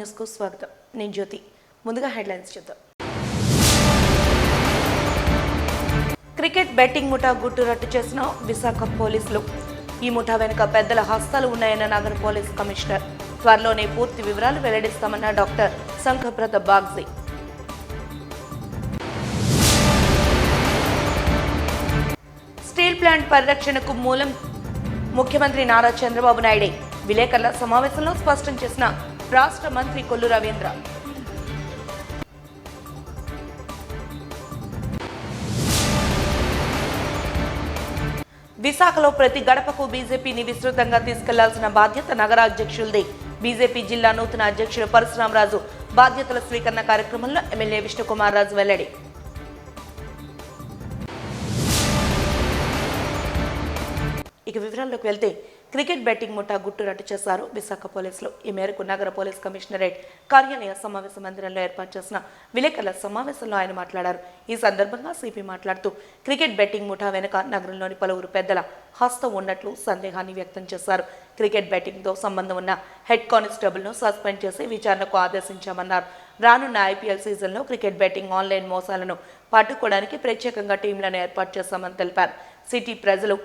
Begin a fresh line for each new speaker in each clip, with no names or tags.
న్యూస్కు స్వాగతం. నేను జ్యోతి. ముందుగా హెడ్లైన్స్ చూద్దాం. క్రికెట్ బెట్టింగ్ ముఠా గుట్టు రట్టు చేసిన విశాఖ పోలీసులు. ఈ ముఠా వెనుక పెద్దల హస్తాలు ఉన్నాయన్న నగర పోలీస్ కమిషనర్. త్వరలోనే పూర్తి వివరాలు వెల్లడిస్తామన్న డాక్టర్ శంఖప్రత బాగ్జీ. స్టీల్ ప్లాంట్ పరిరక్షణకు మూలం ముఖ్యమంత్రి నారా చంద్రబాబు నాయుడే. విలేకరుల సమావేశంలో స్పష్టం చేసిన రాష్ట్ర మంత్రి కొల్లు రవీంద్ర. విశాఖలో ప్రతి గడపకు బీజేపీని విస్తృతంగా తీసుకెళ్లాల్సిన బాధ్యత నగర అధ్యక్షులదే. బీజేపీ జిల్లా నూతన అధ్యక్షుడు పరశురామరాజు బాధ్యతల స్వీకరణ కార్యక్రమంలో ఎమ్మెల్యే విష్ణుకుమార్ రాజు వెల్లడి. ఇక వివరాల్లోకి వెళ్తే క్రికెట్ బెట్టింగ్ ముఠా గుట్టు రట్టు చేశారు విశాఖ పోలీసులు. ఈ మేరకు నగర పోలీస్ కమిషనరేట్ కార్యాలయ సమావేశ మందిరంలో ఏర్పాటు చేసిన విలేకరుల సమావేశంలో ఆయన మాట్లాడారు. ఈ సందర్భంగా సిపి మాట్లాడుతూ క్రికెట్ బెట్టింగ్ ముఠా వెనుక నగరంలోని పలువురు పెద్దల హస్తం ఉన్నట్లు సందేహాన్ని వ్యక్తం చేశారు. క్రికెట్ బెట్టింగ్తో సంబంధం ఉన్న హెడ్ కానిస్టేబుల్ను సస్పెండ్ చేసి విచారణకు ఆదేశించామన్నారు. రానున్న ఐపీఎల్ సీజన్లో క్రికెట్ బెట్టింగ్ ఆన్లైన్ మోసాలను పట్టుకోవడానికి ప్రత్యేకంగా టీంలను ఏర్పాటు చేశామని తెలిపారు. సిటీ ప్రజలు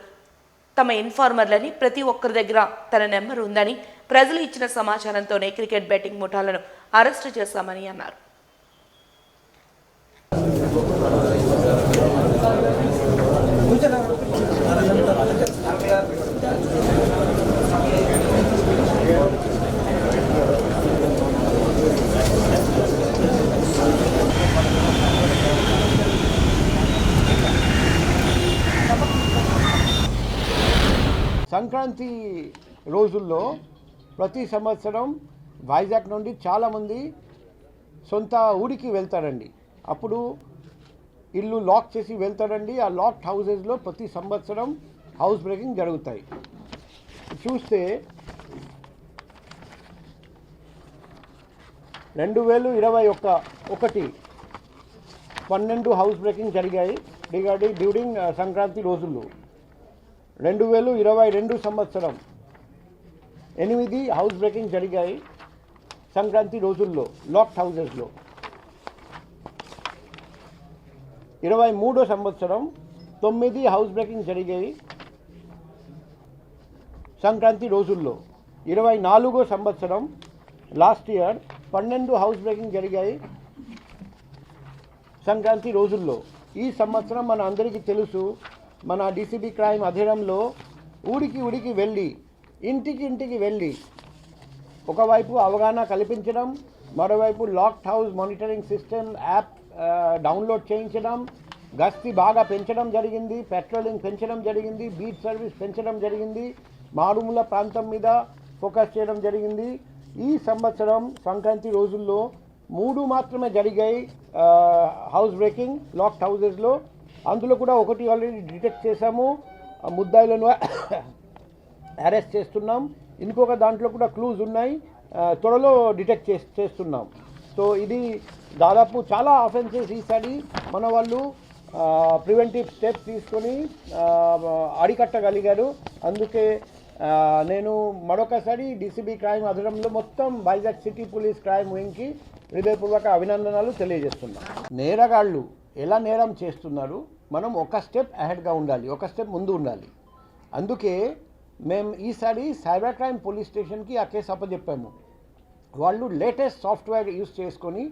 తమ ఇన్ఫార్మర్లని ప్రతి ఒక్కరి దగ్గర తన నెంబర్ ఉందని, ప్రజలు ఇచ్చిన సమాచారంతోనే క్రికెట్ బెట్టింగ్ ముఠాలను అరెస్టు చేశామని అన్నారు.
సంక్రాంతి రోజుల్లో ప్రతి సంవత్సరం వైజాగ్ నుండి చాలామంది సొంత ఊరికి వెళ్తారండి. అప్పుడు ఇల్లు లాక్ చేసి వెళ్తారండి. ఆ లాక్డ్ హౌసెస్లో ప్రతి సంవత్సరం హౌస్ బ్రేకింగ్ జరుగుతాయి. చూస్తే 2021 12 హౌస్ బ్రేకింగ్ జరిగాయి డ్యూరింగ్ సంక్రాంతి రోజుల్లో. 2022 సంవత్సరం 8 హౌస్ బ్రేకింగ్ జరిగాయి సంక్రాంతి రోజుల్లో లాక్డ్ హౌసెస్లో. 23 సంవత్సరం 9 హౌస్ బ్రేకింగ్ జరిగాయి సంక్రాంతి రోజుల్లో. 24 సంవత్సరం లాస్ట్ ఇయర్ 12 హౌస్ బ్రేకింగ్ జరిగాయి సంక్రాంతి రోజుల్లో. ఈ సంవత్సరం మన అందరికీ తెలుసు, మన డీసీబీ క్రైమ్ అధీనంలో ఊరికి వెళ్ళి ఇంటికి వెళ్ళి ఒకవైపు అవగాహన కల్పించడం, మరోవైపు locked house monitoring system app download చేయించడం, గస్తీ బాగా పెంచడం జరిగింది, పెట్రోలింగ్ పెంచడం జరిగింది, బీట్ సర్వీస్ పెంచడం జరిగింది, మారుమూల ప్రాంతం మీద ఫోకస్ చేయడం జరిగింది. ఈ సంవత్సరం సంక్రాంతి రోజుల్లో 3 మాత్రమే జరిగాయి హౌస్ బ్రేకింగ్ లాక్డ్ హౌసెస్లో. అందులో కూడా 1 ఆల్రెడీ డిటెక్ట్ చేశాము, ముద్దాయిలను అరెస్ట్ చేస్తున్నాం. ఇంకొక దాంట్లో కూడా క్లూజ్ ఉన్నాయి, త్వరలో డిటెక్ట్ చేస్తున్నాం. సో ఇది దాదాపు చాలా ఆఫెన్సెస్ ఈసారి మన వాళ్ళు ప్రివెంటివ్ స్టెప్స్ తీసుకొని అరికట్టగలిగారు. అందుకే నేను మరొకసారి డీసీబీ క్రైమ్ అధీనంలో మొత్తం వైజాగ్ సిటీ పోలీస్ క్రైమ్ వింగ్కి హృదయపూర్వక అభినందనలు తెలియజేస్తున్నాం. నేరగాళ్ళు ఎలా నేరం చేస్తున్నారు, మనం ఒక స్టెప్ అహెడ్గా ఉండాలి, ఒక స్టెప్ ముందు ఉండాలి. అందుకే మేము ఈసారి సైబర్ క్రైమ్ పోలీస్ స్టేషన్కి ఆ కేసు అప్పచెప్పాము. వాళ్ళు లేటెస్ట్ సాఫ్ట్వేర్ యూజ్ చేసుకొని,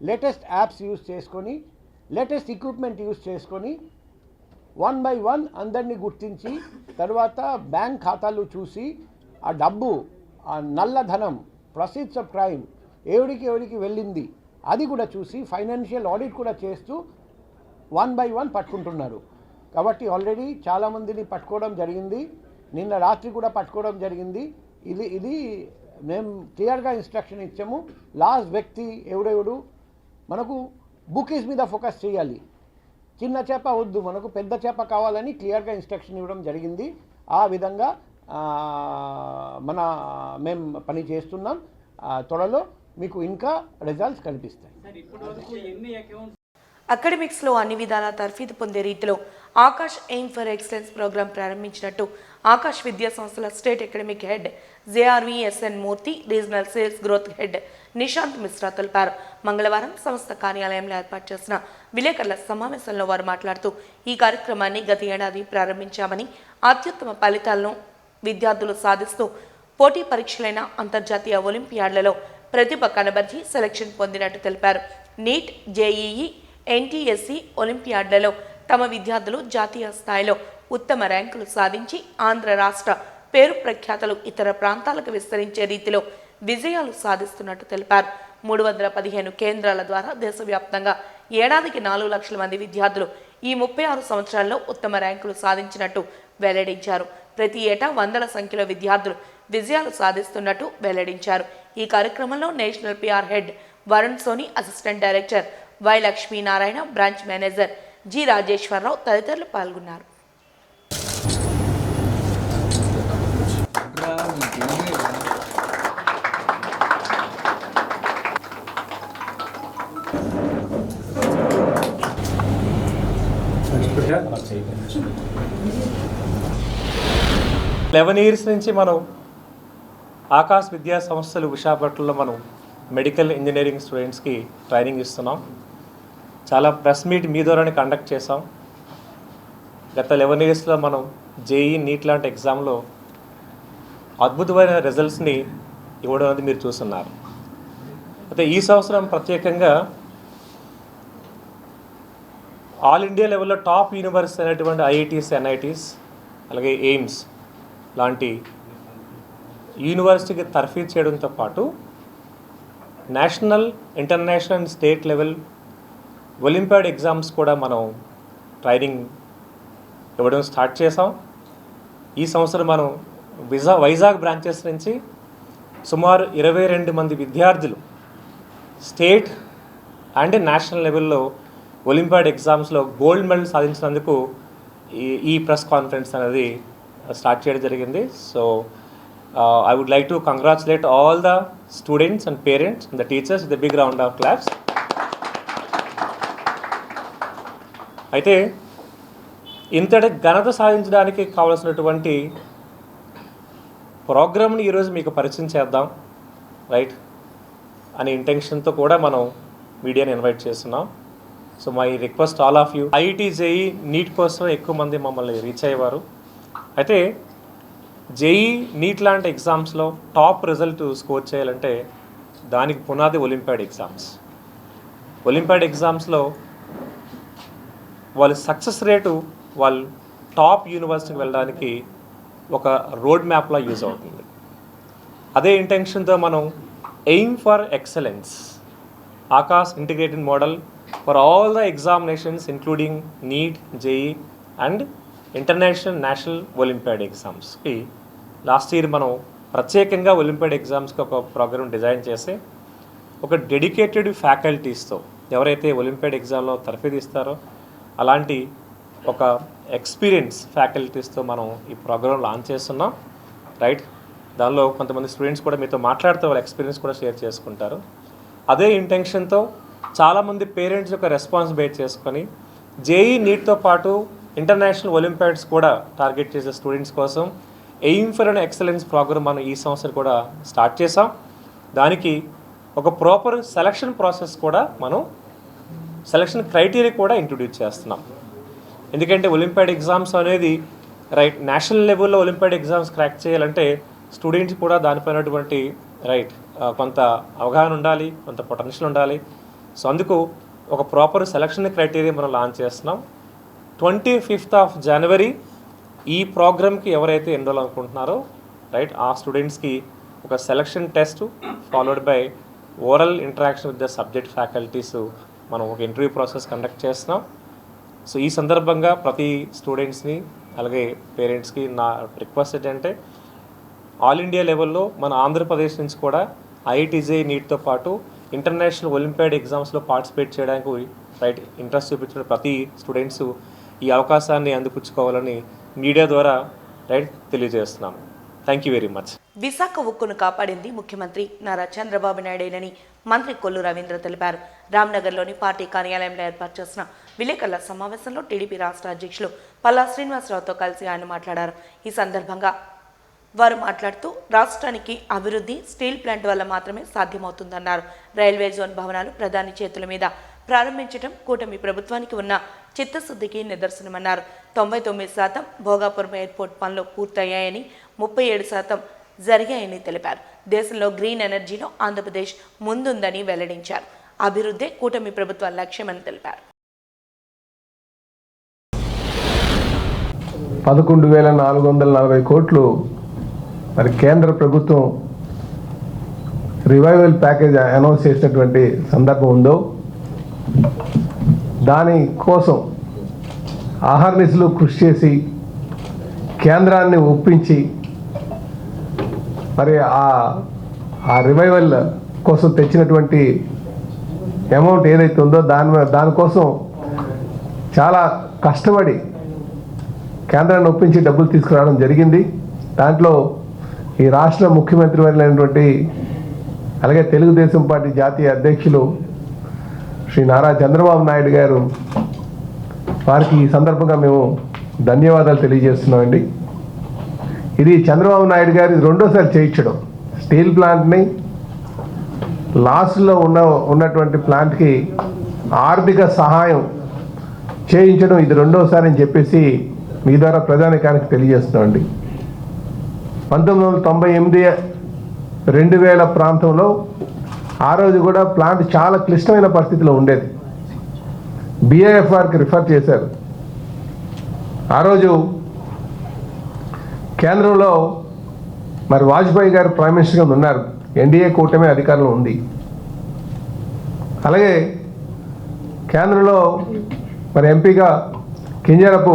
లేటెస్ట్ యాప్స్ యూజ్ చేసుకొని, లేటెస్ట్ ఎక్విప్మెంట్ యూజ్ చేసుకొని 1 by 1 అందరినీ గుర్తించి, తర్వాత బ్యాంక్ ఖాతాలు చూసి ఆ డబ్బు, ఆ నల్లధనం, ప్రొసీడ్స్ ఆఫ్ క్రైమ్ ఎవరికి వెళ్ళింది అది కూడా చూసి ఫైనాన్షియల్ ఆడిట్ కూడా చేస్తూ 1 by 1 పట్టుకుంటున్నారు. కాబట్టి ఆల్రెడీ చాలామందిని పట్టుకోవడం జరిగింది. నిన్న రాత్రి కూడా పట్టుకోవడం జరిగింది. ఇది మేము క్లియర్గా ఇన్స్ట్రక్షన్ ఇచ్చాము. లాస్ట్ వ్యక్తి ఎవడెవడు, మనకు బుకీస్ మీద ఫోకస్ చేయాలి. చిన్న చేప వద్దు, మనకు పెద్ద చేప కావాలని క్లియర్గా ఇన్స్ట్రక్షన్ ఇవ్వడం జరిగింది. ఆ విధంగా మేము పని చేస్తున్నాం. త్వరలో మీకు ఇంకా రిజల్ట్స్ కనిపిస్తాయి.
అకాడమిక్స్లో అన్ని విధాలా తర్ఫీదు పొందే రీతిలో Aakash aim for excellence programme ప్రారంభించినట్టు ఆకాష్ విద్యా సంస్థల state academic head JRVSN Murthy, regional sales growth head Nishant Mishra తెలిపారు. మంగళవారం సంస్థ కార్యాలయంలో ఏర్పాటు చేసిన విలేకరుల సమావేశంలో వారు మాట్లాడుతూ ఈ కార్యక్రమాన్ని గత ఏడాది ప్రారంభించామని, అత్యుత్తమ ఫలితాలను విద్యార్థులు సాధిస్తూ పోటీ పరీక్షలైన అంతర్జాతీయ ఒలింపియాడ్లలో ప్రతిభ కనబర్చి సెలక్షన్ పొందినట్టు తెలిపారు. నీట్, జేఈఈ, ఎన్టీఎస్సీ ఒలింపియాడ్లలో తమ విద్యార్థులు జాతీయ స్థాయిలో ఉత్తమ ర్యాంకులు సాధించి ఆంధ్ర రాష్ట్ర పేరు ప్రఖ్యాతలు ఇతర ప్రాంతాలకు విస్తరించే రీతిలో విజయాలు సాధిస్తున్నట్టు తెలిపారు. 315 కేంద్రాల ద్వారా దేశవ్యాప్తంగా ఏడాదికి 4 లక్షల మంది విద్యార్థులు ఈ 36 సంవత్సరాల్లో ఉత్తమ ర్యాంకులు సాధించినట్టు వెల్లడించారు. ప్రతి ఏటా వందల సంఖ్యలో విద్యార్థులు విజయాలు సాధిస్తున్నట్టు వెల్లడించారు. ఈ కార్యక్రమంలో national PR head Varun Soni, assistant director Y Lakshminarayana, branch manager G Rajeshwararao తదితరులు పాల్గొన్నారు.
లెవెన్ ఇయర్స్ నుంచి మనం ఆకాశ్ విద్యా సంస్థలు విశాఖపట్నంలో మనం మెడికల్ ఇంజనీరింగ్ స్టూడెంట్స్కి ట్రైనింగ్ ఇస్తున్నాం. చాలా ప్రెస్ మీట్ మీ ద్వారానే కండక్ట్ చేసాం. గత 11 ఇయర్స్లో మనం జేఈ, నీట్ లాంటి ఎగ్జామ్లో అద్భుతమైన రిజల్ట్స్ని ఇవ్వడం అనేది మీరు చూస్తున్నారు. అయితే ఈ సంవత్సరం ప్రత్యేకంగా ఆల్ ఇండియా లెవెల్లో టాప్ యూనివర్సిటీ అయినటువంటి ఐఐటీస్, ఎన్ఐటీస్, అలాగే ఎయిమ్స్ లాంటి యూనివర్సిటీకి తర్ఫీదు చేయడంతో పాటు national, international, state level olympiad exams కూడా మనం ట్రైనింగ్ ఇవ్వడం స్టార్ట్ చేసాం. ఈ సంవత్సరం మనం వైజాగ్ బ్రాంచెస్ నుంచి సుమారు 22 మంది విద్యార్థులు స్టేట్ అండ్ నేషనల్ లెవెల్లో ఒలింపియాడ్ ఎగ్జామ్స్లో గోల్డ్ మెడల్ సాధించినందుకు ఈ ప్రెస్ కాన్ఫరెన్స్ అనేది స్టార్ట్ చేయడం జరిగింది. So I would like to congratulate all the students and parents and the teachers with a big round of claps. అయితే ఇంతటి ఘనత సాధించడానికి కావాల్సినటువంటి ప్రోగ్రామ్ని ఈరోజు మీకు పరిచయం చేద్దాం, రైట్ అనే ఇంటెన్షన్తో కూడా మనం మీడియాని ఇన్వైట్ చేస్తున్నాం. So my request all of you, IIT, JEE, NEET కోసం ఎక్కువ మంది మమ్మల్ని రీచ్ అయ్యేవారు. అయితే జేఈ, నీట్ లాంటి ఎగ్జామ్స్లో టాప్ రిజల్ట్ స్కోర్ చేయాలంటే దానికి పునాది ఒలింపియాడ్ ఎగ్జామ్స్. ఒలింపియాడ్ ఎగ్జామ్స్లో వాళ్ళ సక్సెస్ రేటు వాళ్ళు టాప్ యూనివర్సిటీకి వెళ్ళడానికి ఒక రోడ్ మ్యాప్లా యూజ్ అవుతుంది. అదే ఇంటెన్షన్తో మనం aim for excellence, Aakash integrated model for all the examinations including NEET, JEE and international, national olympiad ఎగ్జామ్స్కి లాస్ట్ ఇయర్ మనం ప్రత్యేకంగా ఒలింపియాడ్ ఎగ్జామ్స్కి ఒక ప్రోగ్రామ్ డిజైన్ చేసి ఒక డెడికేటెడ్ ఫ్యాకల్టీస్తో ఎవరైతే ఒలింపియాడ్ ఎగ్జామ్లో తర్ఫీదు ఇస్తారో అలాంటి ఒక ఎక్స్పీరియన్స్ ఫ్యాకల్టీస్తో మనం ఈ ప్రోగ్రామ్ లాంచ్ చేస్తున్నాం, రైట్. దానిలో కొంతమంది స్టూడెంట్స్ కూడా మీతో మాట్లాడుతూ వాళ్ళ ఎక్స్పీరియన్స్ కూడా షేర్ చేసుకుంటారు. అదే ఇంటెన్షన్తో చాలామంది పేరెంట్స్ యొక్క రెస్పాన్స్ బేస్ చేసుకొని జేఈ, నీట్తో పాటు ఇంటర్నేషనల్ ఒలింపియాడ్స్ కూడా టార్గెట్ చేసే స్టూడెంట్స్ కోసం aim for and excellence program మనం ఈ సంవత్సరం కూడా స్టార్ట్ చేసాం. దానికి ఒక ప్రాపర్ సెలక్షన్ ప్రాసెస్ కూడా మనం సెలక్షన్ క్రైటీరియా కూడా ఇంట్రొడ్యూస్ చేస్తున్నాం. ఎందుకంటే ఒలింపియాడ్ ఎగ్జామ్స్ అనేది రైట్ నేషనల్ లెవెల్లో ఒలింపియాడ్ ఎగ్జామ్స్ క్రాక్ చేయాలంటే స్టూడెంట్స్ కూడా దానిపైనటువంటి రైట్ కొంత అవగాహన ఉండాలి, కొంత పొటెన్షియల్ ఉండాలి. సో అందుకు ఒక ప్రాపర్ సెలక్షన్ క్రైటీరియా మనం లాంచ్ చేస్తున్నాం. 25th జనవరి ఈ ప్రోగ్రామ్కి ఎవరైతే ఎన్రోల్ అనుకుంటున్నారో రైట్ ఆ స్టూడెంట్స్కి ఒక selection test followed by oral interaction with the subject faculties మనం ఒక ఇంటర్వ్యూ ప్రాసెస్ కండక్ట్ చేస్తున్నాం. సో ఈ సందర్భంగా ప్రతి స్టూడెంట్స్ని అలాగే పేరెంట్స్కి నా రిక్వెస్ట్ ఏంటంటే ఆల్ ఇండియా లెవెల్లో మన ఆంధ్రప్రదేశ్ నుంచి కూడా ఐఐటీజే, నీట్తో పాటు ఇంటర్నేషనల్ ఒలింపియాడ్ ఎగ్జామ్స్లో పార్టిసిపేట్ చేయడానికి రైట్ ఇంట్రెస్ట్ చూపించిన ప్రతి స్టూడెంట్స్ ఈ అవకాశాన్ని అందిపుచ్చుకోవాలని మీడియా ద్వారా రైట్ తెలియజేస్తున్నాను. Thank you very much.
Visakha ఉక్కును కాపాడింది ముఖ్యమంత్రి నారా చంద్రబాబు నాయుడేనని మంత్రి కొల్లు రవీంద్ర తెలిపారు. రామ్నగర్లోని పార్టీ కార్యాలయంలో ఏర్పాటు చేసిన విలేకరుల సమావేశంలో టీడీపీ రాష్ట్ర అధ్యక్షులు పల్లా శ్రీనివాసరావుతో కలిసి ఆయన మాట్లాడారు. ఈ సందర్భంగా వారు మాట్లాడుతూ రాష్ట్రానికి అభివృద్ధి స్టీల్ ప్లాంట్ వల్ల మాత్రమే సాధ్యమవుతుందన్నారు. రైల్వే జోన్ భవనాలు ప్రధాని చేతుల మీద ప్రారంభించడం కూటమి ప్రభుత్వానికి ఉన్న చిత్తశుద్ధికి నిదర్శనమన్నారు. 99% భోగాపురం ఎయిర్పోర్ట్ పనులు పూర్తయ్యాయని, 37% జరిగాయని తెలిపారు. దేశంలో గ్రీన్ ఎనర్జీలో ఆంధ్రప్రదేశ్ ముందుందని వెల్లడించారు. అభివృద్ధి కూటమి ప్రభుత్వ లక్ష్యమని తెలిపారు.
11,440 కోట్లు మరి కేంద్ర ప్రభుత్వం రివైవల్ ప్యాకేజ్ అనౌన్స్ చేసినటువంటి సందర్భం ఉందో దానికోసం అహర్నిశలు కృషి చేసి కేంద్రాన్ని ఒప్పించి మరి ఆ రివైవల్ కోసం తెచ్చినటువంటి అమౌంట్ ఏదైతే ఉందో దానికోసం చాలా కష్టపడి కేంద్రాన్ని ఒప్పించి డబ్బులు తీసుకురావడం జరిగింది. దాంట్లో ఈ రాష్ట్ర ముఖ్యమంత్రి వర్యులైనటువంటి అలాగే తెలుగుదేశం పార్టీ జాతీయ అధ్యక్షులు శ్రీ నారా చంద్రబాబు నాయుడు గారు వారికి ఈ సందర్భంగా మేము ధన్యవాదాలు తెలియజేస్తున్నామండి. ఇది చంద్రబాబు నాయుడు గారు రెండోసారి చేయించడం, స్టీల్ ప్లాంట్ని లాస్లో ఉన్నటువంటి ప్లాంట్కి ఆర్థిక సహాయం చేయించడం ఇది రెండోసారి అని చెప్పేసి మీ ద్వారా ప్రజానికానికి తెలియజేస్తున్నామండి. 1998, 2000 ప్రాంతంలో ఆ రోజు కూడా ప్లాంట్ చాలా క్లిష్టమైన పరిస్థితిలో ఉండేది. BIFRకి రిఫర్ చేశారు. ఆ రోజు కేంద్రంలో మరి వాజ్పేయి గారు ప్రైమ్ మినిస్టర్గా ఉన్నారు. NDA కూటమి అధికారంలో ఉంది. అలాగే కేంద్రంలో మరి ఎంపీగా కింజరపు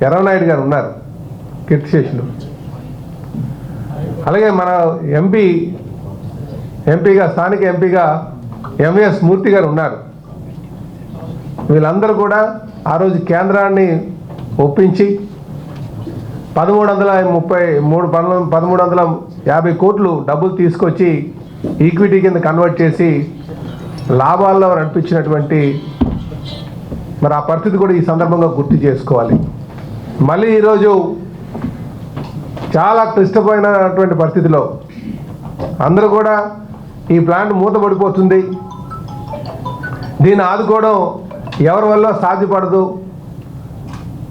ఎర్రనాయుడు గారు ఉన్నారు, కీర్తిశేషులు. అలాగే మన ఎంపీగా స్థానిక ఎంపీగా MVS మూర్తి గారు ఉన్నారు. వీళ్ళందరూ కూడా ఆ రోజు కేంద్రాన్ని ఒప్పించి 1350 కోట్లు డబ్బులు తీసుకొచ్చి ఈక్విటీ కింద కన్వర్ట్ చేసి లాభాల్లో నడిపించినటువంటి మరి ఆ పరిస్థితి కూడా ఈ సందర్భంగా గుర్తు చేసుకోవాలి. మళ్ళీ ఈరోజు చాలా క్లిష్టమైనటువంటి పరిస్థితిలో అందరూ కూడా ఈ ప్లాంట్ మూతపడిపోతుంది, దీన్ని ఆదుకోవడం ఎవరి వల్ల సాధ్యపడదు,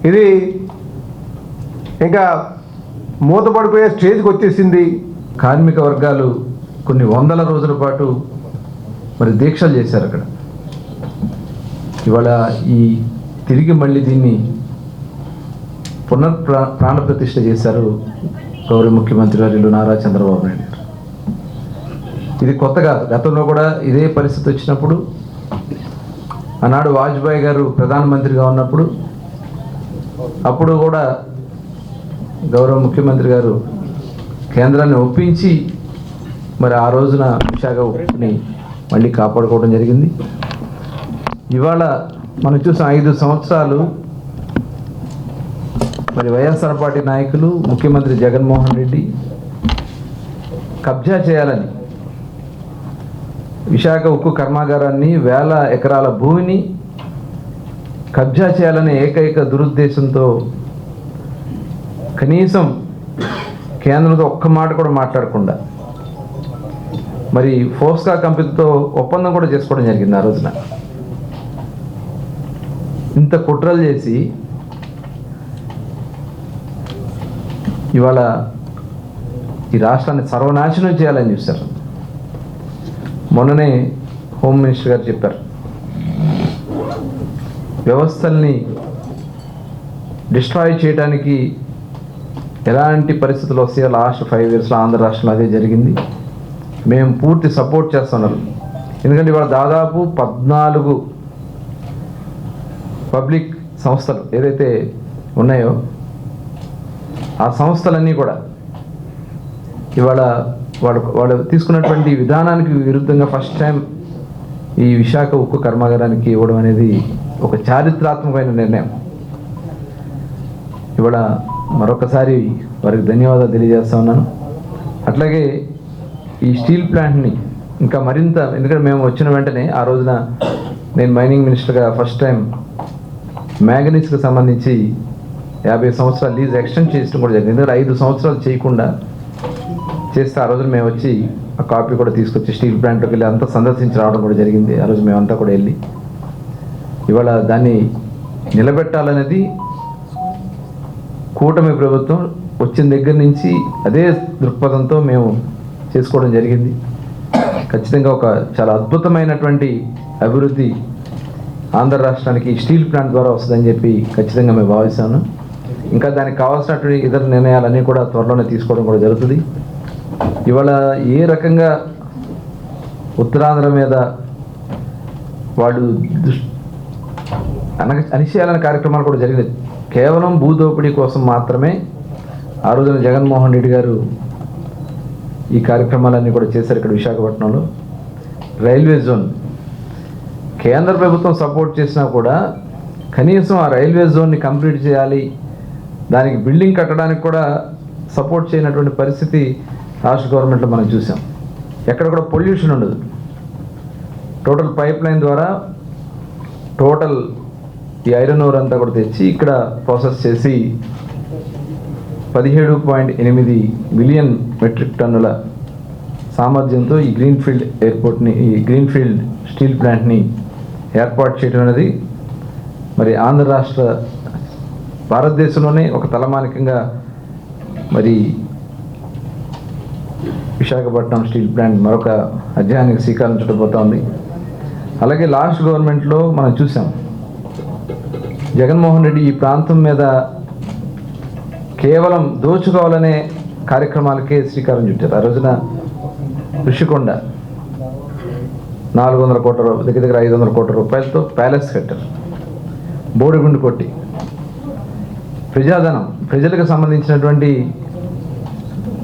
ఇది ఇంకా మూతపడిపోయే స్టేజ్కి వచ్చేసింది.
కార్మిక వర్గాలు కొన్ని వందల రోజుల పాటు మరి దీక్షలు చేశారు అక్కడ. ఇవాళ తిరిగి మళ్ళీ దీన్ని ప్రాణప్రతిష్ఠ చేశారు గౌరవ ముఖ్యమంత్రి వర్యులు నారా చంద్రబాబు నాయుడు గారు. ఇది కొత్త కాదు, గతంలో కూడా ఇదే పరిస్థితి వచ్చినప్పుడు ఆనాడు వాజ్పేయి గారు ప్రధానమంత్రిగా ఉన్నప్పుడు అప్పుడు కూడా గౌరవ ముఖ్యమంత్రి గారు కేంద్రాన్ని ఒప్పించి మరి ఆ రోజున విశాఖ ఉక్కుని మళ్ళీ కాపాడుకోవడం జరిగింది. ఇవాళ మనం చూసిన 5 సంవత్సరాలు మరి వైఎస్ఆర్ పార్టీ నాయకులు ముఖ్యమంత్రి జగన్మోహన్ రెడ్డి కబ్జా చేయాలని విశాఖ ఉక్కు కర్మాగారాన్ని 1000 ఎకరాల భూమిని కబ్జా చేయాలనే ఏకైక దురుద్దేశంతో కనీసం కేంద్రంతో ఒక్క మాట కూడా మాట్లాడకుండా మరి ఫోస్కా కంపెనీతో ఒప్పందం కూడా చేసుకోవడం జరిగింది. ఆ రోజున ఇంత కుట్రలు చేసి ఇవాళ ఈ రాష్ట్రాన్ని సర్వనాశనం చేయాలని చూశారు. మొన్ననే హోమ్ మినిస్టర్ గారు చెప్పారు, వ్యవస్థల్ని డిస్ట్రాయ్ చేయడానికి ఎలాంటి పరిస్థితులు వస్తాయో లాస్ట్ 5 yearsలో ఆంధ్ర రాష్ట్రంలో అదే జరిగింది. మేము పూర్తి సపోర్ట్ చేస్తున్నారు. ఎందుకంటే ఇవాళ దాదాపు 14 పబ్లిక్ సంస్థలు ఏదైతే ఉన్నాయో ఆ సంస్థలన్నీ కూడా ఇవాళ వాళ్ళు తీసుకున్నటువంటి విధానానికి విరుద్ధంగా ఫస్ట్ టైం ఈ విశాఖ ఉక్కు కర్మాగారానికి ఇవ్వడం అనేది ఒక చారిత్రాత్మకమైన నిర్ణయం. ఇవాళ మరొకసారి వారికి ధన్యవాదాలు తెలియజేస్తా ఉన్నాను. అట్లాగే ఈ స్టీల్ ప్లాంట్ని ఇంకా మరింత, ఎందుకంటే మేము వచ్చిన వెంటనే ఆ రోజున నేను మైనింగ్ మినిస్టర్గా ఫస్ట్ టైం మ్యాంగనీస్కి సంబంధించి 50 సంవత్సరాలు లీజ్ ఎక్స్టెండ్ చేయడం కూడా జరిగింది. ఎందుకంటే 5 సంవత్సరాలు చేయకుండా చేస్తే ఆ రోజున మేము వచ్చి ఆ కాపీ కూడా తీసుకొచ్చి స్టీల్ ప్లాంట్లోకి వెళ్ళి అంతా సందర్శించి రావడం కూడా జరిగింది. ఆ రోజు మేమంతా కూడా వెళ్ళి ఇవాళ దాన్ని నిలబెట్టాలనేది కూటమి ప్రభుత్వం వచ్చిన దగ్గర నుంచి అదే దృక్పథంతో మేము చేసుకోవడం జరిగింది. ఖచ్చితంగా ఒక చాలా అద్భుతమైనటువంటి అభివృద్ధి ఆంధ్ర రాష్ట్రానికి స్టీల్ ప్లాంట్ ద్వారా వస్తుందని చెప్పి ఖచ్చితంగా మేము భావిస్తాను. ఇంకా దానికి కావాల్సినటువంటి ఇతర నిర్ణయాలన్నీ కూడా త్వరలోనే తీసుకోవడం కూడా జరుగుతుంది. ఇవాళ ఏ రకంగా ఉత్తరాంధ్ర మీద వాళ్ళు అణిచేయాలనే కార్యక్రమాలు కూడా జరిగినాయి. కేవలం భూదోపిడీ కోసం మాత్రమే ఆ రోజున జగన్మోహన్ రెడ్డి గారు ఈ కార్యక్రమాలన్నీ కూడా చేశారు. ఇక్కడ విశాఖపట్నంలో రైల్వే జోన్ కేంద్ర ప్రభుత్వం సపోర్ట్ చేసినా కూడా కనీసం ఆ రైల్వే జోన్ని కంప్లీట్ చేయాలి, దానికి బిల్డింగ్ కట్టడానికి కూడా సపోర్ట్ చేయనటువంటి పరిస్థితి రాష్ట్ర గవర్నమెంట్లో మనం చూసాం. ఎక్కడ కూడా పొల్యూషన్ ఉండదు. టోటల్ పైప్ లైన్ ద్వారా టోటల్ ఈ ఐరన్ ఓర్ అంతా కూడా తెచ్చి ఇక్కడ ప్రాసెస్ చేసి 17.8 మిలియన్ మెట్రిక్ టన్నుల సామర్థ్యంతో ఈ గ్రీన్ఫీల్డ్ ఎయిర్పోర్ట్ని, ఈ గ్రీన్ఫీల్డ్ స్టీల్ ప్లాంట్ని ఏర్పాటు చేయడం అనేది మరి ఆంధ్ర రాష్ట్ర భారతదేశంలోనే ఒక తలమానికంగా మరి విశాఖపట్నం స్టీల్ ప్లాంట్ మరొక అధ్యాయానికి శ్రీకారం చుట్టబోతా ఉంది. అలాగే లాస్ట్ గవర్నమెంట్లో మనం చూసాం జగన్మోహన్ రెడ్డి ఈ ప్రాంతం మీద కేవలం దోచుకోవాలనే కార్యక్రమాలకే శ్రీకారం చుట్టారు. ఆ రోజున ఋషికొండ 400 కోట్ల దగ్గర 500 కోట్ల రూపాయలతో ప్యాలెస్ కట్టారు. బోడిగుండు కొట్టి ప్రజాధనం, ప్రజలకు సంబంధించినటువంటి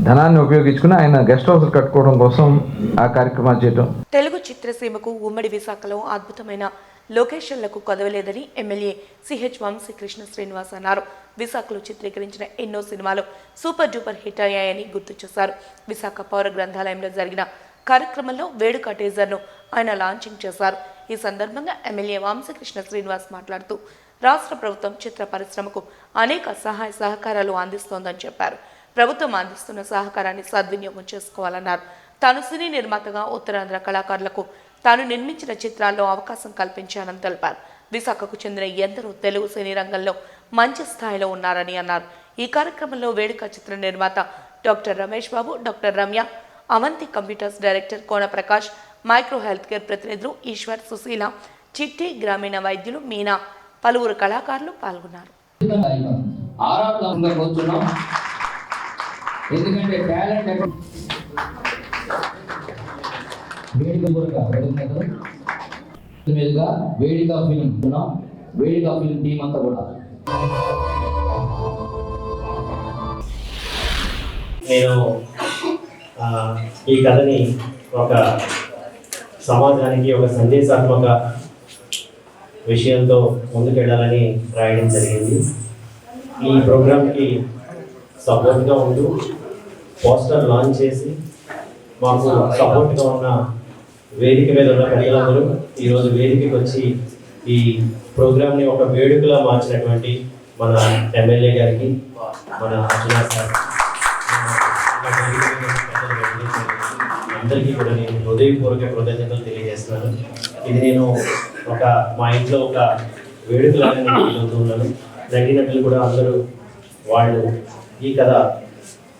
ధనాన్ని ఉపయోగించుకుని ఆయన గెస్ట్ హౌస్లు కట్టుకోవడం కోసం ఆ కార్యక్రమాలు చేయటం.
తెలుగు చిత్రసీమకు ఉమ్మడి విశాఖలో అద్భుతమైన లొకేషన్లకు కొదవలేదని ఎమ్మెల్యే సిహెచ్ వంశీకృష్ణ శ్రీనివాస్ అన్నారు. విశాఖలో చిత్రీకరించిన ఎన్నో సినిమాలు సూపర్ డూపర్ హిట్ అయ్యాయని గుర్తు చేశారు. విశాఖ పౌర గ్రంథాలయంలో జరిగిన కార్యక్రమంలో వేడుక టీజర్ను ఆయన లాంచింగ్ చేశారు. ఈ సందర్భంగా ఎమ్మెల్యే వంశీకృష్ణ శ్రీనివాస్ మాట్లాడుతూ రాష్ట్ర ప్రభుత్వం చిత్ర పరిశ్రమకు అనేక సహాయ సహకారాలు అందిస్తోందని చెప్పారు. ప్రభుత్వం అందిస్తున్న సహకారాన్ని సద్వినియోగం చేసుకోవాలన్నారు. తాను సినీ నిర్మాతగా ఉత్తరాంధ్ర కళాకారులకు తాను నిర్మించిన చిత్రాల్లో అవకాశం కల్పించానని తెలిపారు. విశాఖకు చెందిన ఎందరో తెలుగు సినీ రంగంలో మంచి స్థాయిలో ఉన్నారని అన్నారు. ఈ కార్యక్రమంలో వేడుక చిత్ర నిర్మాత doctor Ramesh Babu, doctor Ramya, Avanthi computers director Kona Prakash, micro health care ప్రతినిధులు ఈశ్వర్, సుశీల, చిట్టి, గ్రామీణ వైద్యులు మీనా, పలువురు కళాకారులు పాల్గొన్నారు.
ఎందుకంటే టాలెంట్ మీదుగా వేదిక ఫిలిం వేదిక ఫిలిం టీం అంతా కూడా
నేను ఈ కథని ఒక సమాజానికి ఒక సందేశాత్మక విషయంతో ముందుకెళ్ళాలని రాయడం జరిగింది. ఈ ప్రోగ్రామ్కి సపోర్ట్గా ఉంటూ పోస్టర్ లాంచ్ చేసి మాకు సపోర్ట్గా ఉన్న వేదిక మీద ఉన్న పెద్దలందరూ ఈరోజు వేదికకి వచ్చి ఈ ప్రోగ్రామ్ని ఒక వేడుకలా మార్చినటువంటి మన ఎమ్మెల్యే గారికి, మన అర్జునా సార్, అందరికీ కూడా నేను హృదయపూర్వక కృతజ్ఞతలు తెలియజేస్తున్నాను. ఇది నేను మా ఇంట్లో ఒక వేడుకలాగా నేను చదువుతున్నాను. నటినట్లు కూడా అందరూ వాళ్ళు ఈ కథ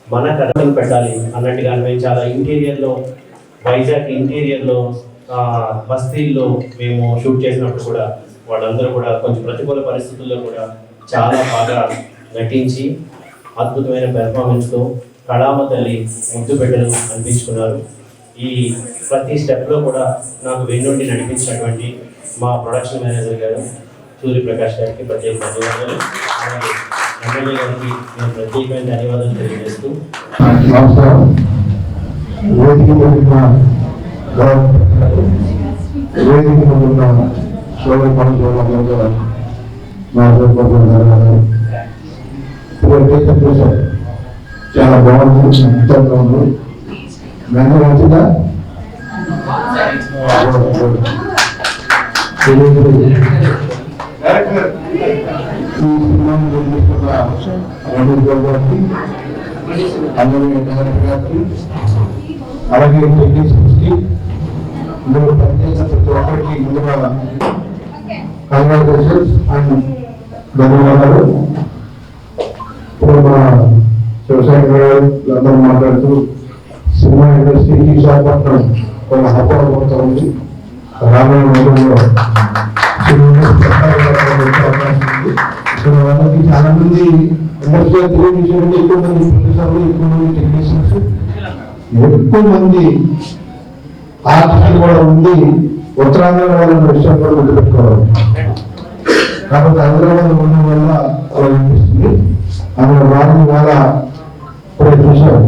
మన కథను పెట్టాలి అన్నట్టుగా మేము చాలా ఇంటీరియర్లో, వైజాగ్ ఇంటీరియర్లో బస్తీల్లో మేము షూట్ చేసినప్పుడు కూడా వాళ్ళందరూ కూడా కొంచెం ప్రతికూల పరిస్థితుల్లో కూడా చాలా బాగా నటించి అద్భుతమైన పెర్ఫార్మెన్స్తో కళామ తల్లి ముద్దు బిడ్డలు అనిపించుకున్నారు. ఈ ప్రతి స్టెప్లో కూడా నాకు వెన్నుండి నడిపించినటువంటి మా ప్రొడక్షన్ మేనేజర్ గారు సూర్యప్రకాష్ గారికి ప్రత్యేక ధన్యవాదాలు. అలాగే ఎమ్మెల్యే గారికి నేను ప్రత్యేకమైన ధన్యవాదాలు తెలియజేస్తూ
చాలా బాగుంది. మంచిగా
సినిమాను నిర్మిస్తున్న రమేష్ బాబు గారికి, అందరి డైరెక్టర్ గారికి, అలాగే టెక్నీషియన్స్కి, ఇందులో పనిచేసిన ప్రతి ఒక్కరికి ముందుగా కంగ్రాచులేషన్స్ అండ్ ధన్యవాదాలు. ఇప్పుడు మా శివశంకర్ గారు అందరూ మాట్లాడుతూ సినిమా ఇండస్ట్రీకి విశాఖపట్నం ఒక హబ్బ అవుతా ఉంది. రాబోయే రోజుల్లో వాళ్ళకి చాలా మంది ఇండస్ట్రియల్ టెలివిజన్ ఎక్కువ మంది ప్రొడ్యూసర్లు, ఎక్కువ మంది టెక్నీషియన్స్, ఎక్కువ మంది ఆర్టిస్టులు కూడా ఉంది. ఉత్తరాంధ్ర వాళ్ళని విషయం కూడా గుర్తుపెట్టుకోవాలి. కాబట్టి హైదరాబాద్ ఉండడం వల్ల అలా అనిపిస్తుంది. అందులో వారిని వాళ్ళ ఇప్పుడు చూసాం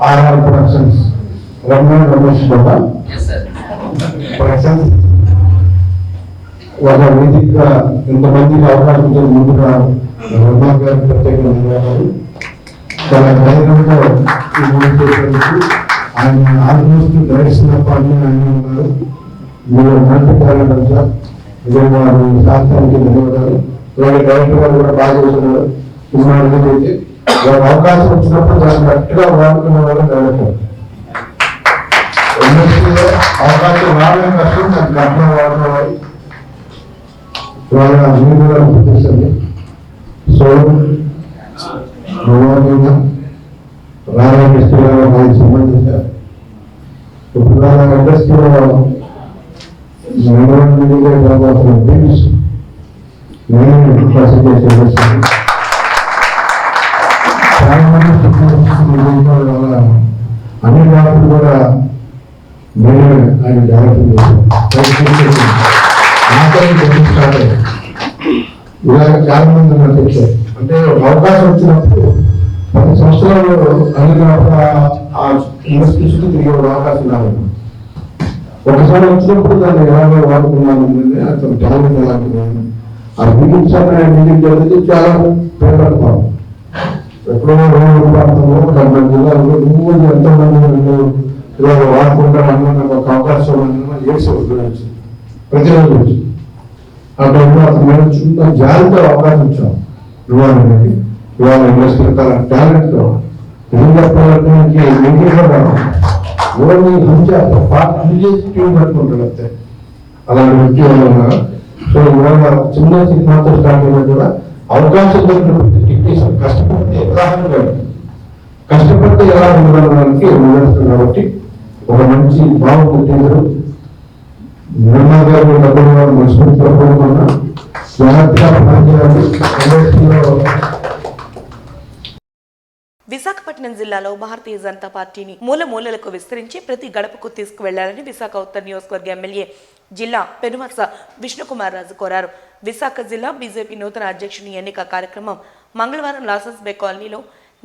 ఆర్ఆర్ ప్రొడక్షన్స్ రమేష్ బాబా ప్రొడక్షన్స్ ఒక వేదికగా ఇంతమందికి అవకాశం ఇచ్చిన ముందుగా రమణ గారికి ప్రత్యేకంగా ధన్యవాదాలు. చాలా ధైర్యంగా ఈ మూవీ చేసేందుకు ఆయన ఆల్మోస్ట్ డైరెక్షన్ తప్ప అన్ని ఆయన ఉన్నారు. మీరు మల్టీ టాలెంట్ సార్, ఇదే వారి శాస్త్రానికి ధన్యవాదాలు. ఇవాళ డైరెక్టర్ గారు కూడా బాగా చేస్తున్నారు. సినిమా అయితే వారికి అవకాశం వచ్చినప్పుడు దాన్ని కరెక్ట్గా వాడుకున్న వాళ్ళు డైరెక్టర్. ఇండస్ట్రీలో అవకాశం రావడం కష్టం, దాన్ని కరెక్ట్గా వాడుకోవాలి. ఇవాళ మీరు కూడా గుర్తిస్తుంది. సో రాధాకృష్ణ గారికి సంబంధించారు. ఇప్పుడు ఇండస్ట్రీలో నేను ప్రసెంట్ చేసేది చాలా మంది అన్ని రాత్రులు కూడా నేనే ఆయన డైరెక్షన్ చేశాను. ఇలాగ చాలా మంది నాకు తెచ్చారు. అంటే ఒక అవకాశం వచ్చినప్పుడు 10 సంవత్సరాలు అన్ని ఆ ఇండస్ట్రీ చుట్టూ తిరిగే అవకాశం రావాలి. ఒకసారి వచ్చినప్పుడు దాన్ని ఎలాగో వాడుకున్నాను, అతను టాలెంట్ ఎలాగున్నాను. ఆ మీటింగ్ సార్ మీటింగ్ జరిగితే చాలా పేపడతాం. ఎప్పుడో ప్రాంతంలో 70 జిల్లాలో నువ్వు ఎంతోమంది ఇలాగ వాడుకుంటాను నాకు ఒక అవకాశం ఏడ్చి ప్రతిరోజు వచ్చి ఆ టైంలో అతను మేము చిన్న జాలితో అవకాశం ఇచ్చాం. ఇవ్వాలనేది ఇవాళ ఇండస్ట్రీ టాలెంట్తో ఏం చెప్పాలంటే ఓన్లీ ట్యూన్ పట్టుకుంటాడు అంతే. అలాంటి వ్యక్తి వల్ల సో ఇవాళ చిన్న సినిమాతో స్టార్ట్ అయినా కూడా అవకాశం దొరికినప్పుడు టెక్నీషియన్ కష్టపడితే ఎలా ఉండడానికి నిలబడుతుంది. కాబట్టి ఒక మంచి బాగుంది టీచరు నిర్మా గారు డబ్బులు వారు మనస్ఫూర్తిగా కోరుకున్నా జాగ్రత్తగా పనిచేయాలి. ఇండస్ట్రీలో
విశాఖపట్నం జిల్లాలో భారతీయ జనతా పార్టీని మూలమూలలకు విస్తరించి ప్రతి గడపకు తీసుకువెళ్లాలని విశాఖ ఉత్తర నియోజకవర్గ ఎమ్మెల్యే జిల్లా పెనుమర్స విష్ణుకుమార్ రాజు కోరారు. విశాఖ జిల్లా బీజేపీ నూతన అధ్యక్షుని ఎన్నిక కార్యక్రమం మంగళవారం లాసెన్స్ బే కాలనీలో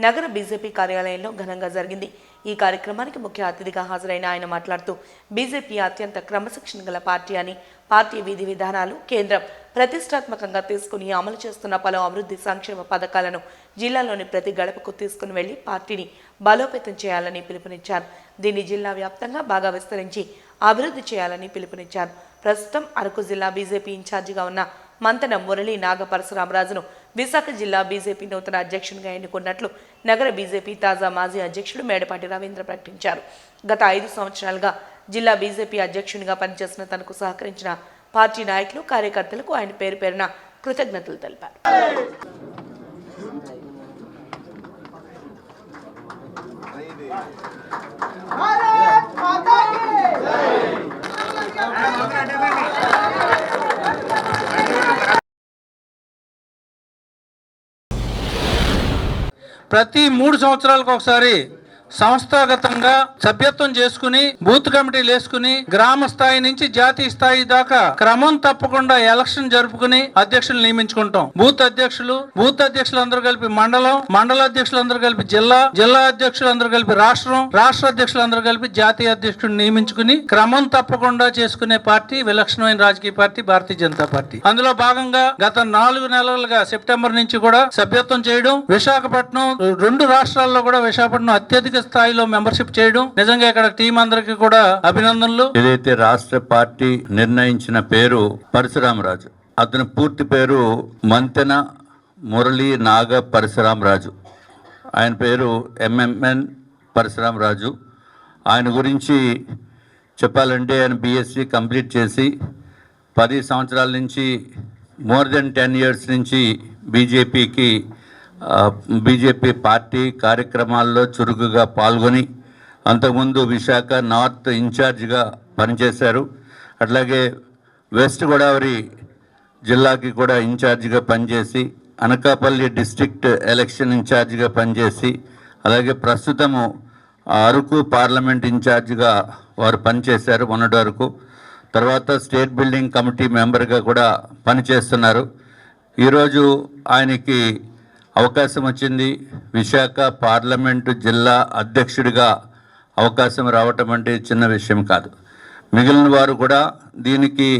నగర బీజేపీ కార్యాలయంలో ఘనంగా జరిగింది. ఈ కార్యక్రమానికి ముఖ్య అతిథిగా హాజరైన ఆయన మాట్లాడుతూ బీజేపీ అత్యంత క్రమశిక్షణ గల పార్టీ అని, పార్టీ విధి విధానాలు కేంద్రం ప్రతిష్టాత్మకంగా తీసుకుని అమలు చేస్తున్న పలు అభివృద్ధి సంక్షేమ పథకాలను జిల్లాలోని ప్రతి గడపకు తీసుకుని వెళ్లి పార్టీని బలోపేతం చేయాలని పిలుపునిచ్చారు. దీన్ని జిల్లా వ్యాప్తంగా బాగా విస్తరించి అభివృద్ధి చేయాలని పిలుపునిచ్చారు. ప్రస్తుతం అరకు జిల్లా బీజేపీ ఇన్ఛార్జిగా ఉన్న మంతన మురళీ నాగ పరశురామరాజును విశాఖ జిల్లా బీజేపీ నూతన అధ్యక్షునిగా ఎన్నుకున్నట్లు నగర బీజేపీ తాజా మాజీ అధ్యక్షుడు మేడపాటి రవీంద్ర ప్రకటించారు. గత 5 సంవత్సరాలుగా జిల్లా బీజేపీ అధ్యక్షునిగా పనిచేసిన తనకు సహకరించిన పార్టీ నాయకులు, కార్యకర్తలకు ఆయన పేరు పేరున కృతజ్ఞతలు తెలిపారు.
ప్రతి 3 సంవత్సరాలకు ఒకసారి సంస్థాగతంగా సభ్యత్వం చేసుకుని బూత్ కమిటీలు వేసుకుని గ్రామ స్థాయి నుంచి జాతీయ స్థాయి దాకా క్రమం తప్పకుండా ఎలక్షన్ జరుపుకుని అధ్యక్షులు నియమించుకుంటాం. బూత్ అధ్యక్షులు అందరూ కలిపి మండల అధ్యక్షులు అందరూ కలిపి జిల్లా అధ్యక్షులు అందరూ కలిపి రాష్ట్ర అధ్యక్షులు అందరూ కలిపి జాతీయ అధ్యక్షుడు నియమించుకుని క్రమం తప్పకుండా చేసుకునే పార్టీ విలక్షణమైన రాజకీయ పార్టీ భారతీయ జనతా పార్టీ. అందులో భాగంగా గత 4 నెలలుగా సెప్టెంబర్ నుంచి కూడా సభ్యత్వం చేయడం, విశాఖపట్నం 2 రాష్ట్రాల్లో కూడా విశాఖపట్నం అత్యధిక పూర్తి స్థాయిలో మెంబర్షిప్ చేయడం నిజంగా ఇక్కడ టీం అందరికీ కూడా అభినందనలు.
ఏదైతే రాష్ట్ర పార్టీ నిర్ణయించిన పేరు పరశురామరాజు, అతని పూర్తి పేరు మంతెన మురళీ నాగ పరశురామరాజు. ఆయన పేరు ఎంఎంఎన్ పరశురామరాజు. ఆయన గురించి చెప్పాలంటే ఆయన బీఎస్సీ కంప్లీట్ చేసి 10 సంవత్సరాల నుంచి మోర్ దెన్ 10 years నుంచి బీజేపీ పార్టీ కార్యక్రమాల్లో చురుకుగా పాల్గొని అంతకుముందు విశాఖ నార్త్ ఇన్ఛార్జిగా పనిచేశారు. అట్లాగే వెస్ట్ గోదావరి జిల్లాకి కూడా ఇన్ఛార్జిగా పనిచేసి అనకాపల్లి డిస్ట్రిక్ట్ ఎలక్షన్ ఇన్ఛార్జిగా పనిచేసి అలాగే ప్రస్తుతము అరకు పార్లమెంట్ ఇన్ఛార్జిగా వారు పనిచేశారు మొన్నటి వరకు. తర్వాత స్టేట్ బిల్డింగ్ కమిటీ మెంబర్గా కూడా పనిచేస్తున్నారు. ఈరోజు ఆయనకి అవకాశం వచ్చింది. విశాఖ పార్లమెంటు జిల్లా అధ్యక్షుడిగా అవకాశం రావటం అంటే చిన్న విషయం కాదు. మిగిలిన వారు కూడా దీనికి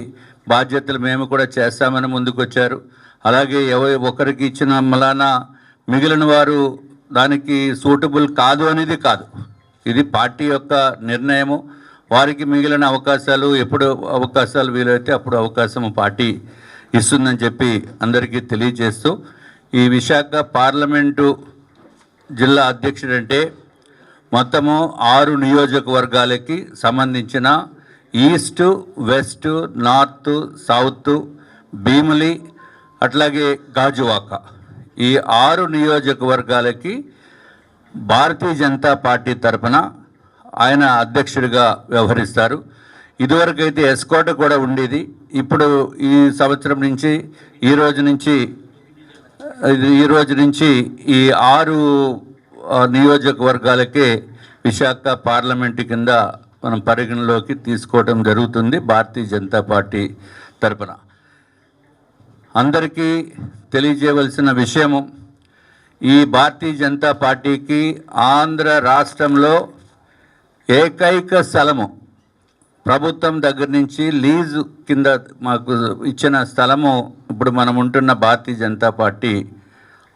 బాధ్యతలు మేము కూడా చేస్తామని ముందుకొచ్చారు. అలాగే ఒకరికి ఇచ్చిన మలాన మిగిలిన వారు దానికి సూటబుల్ కాదు అనేది కాదు, ఇది పార్టీ యొక్క నిర్ణయము. వారికి మిగిలిన అవకాశాలు ఎప్పుడు అవకాశాలు వీలైతే అప్పుడు అవకాశం పార్టీ ఇస్తుందని చెప్పి అందరికీ తెలియజేస్తూ, ఈ విశాఖ పార్లమెంటు జిల్లా అధ్యక్షుడంటే మొత్తము 6 నియోజకవర్గాలకి సంబంధించిన east, west, north, south, Bheemili అట్లాగే గాజువాక ఈ 6 నియోజకవర్గాలకి భారతీయ జనతా పార్టీ తరఫున ఆయన అధ్యక్షుడిగా వ్యవహరిస్తారు. ఇదివరకైతే ఎస్కోట కూడా ఉండేది. ఇప్పుడు ఈ సంవత్సరం నుంచి ఈ రోజు నుంచి ఈ 6 నియోజకవర్గాలకే విశాఖ పార్లమెంటు కింద మనం పరిగణలోకి తీసుకోవడం జరుగుతుంది భారతీయ జనతా పార్టీ తరఫున. అందరికీ తెలియజేయవలసిన విషయము, ఈ భారతీయ జనతా పార్టీకి ఆంధ్ర రాష్ట్రంలో ఏకైక స్థలము ప్రభుత్వం దగ్గర నుంచి లీజు కింద మాకు ఇచ్చిన స్థలము ఇప్పుడు మనం ఉంటున్న భారతీయ జనతా పార్టీ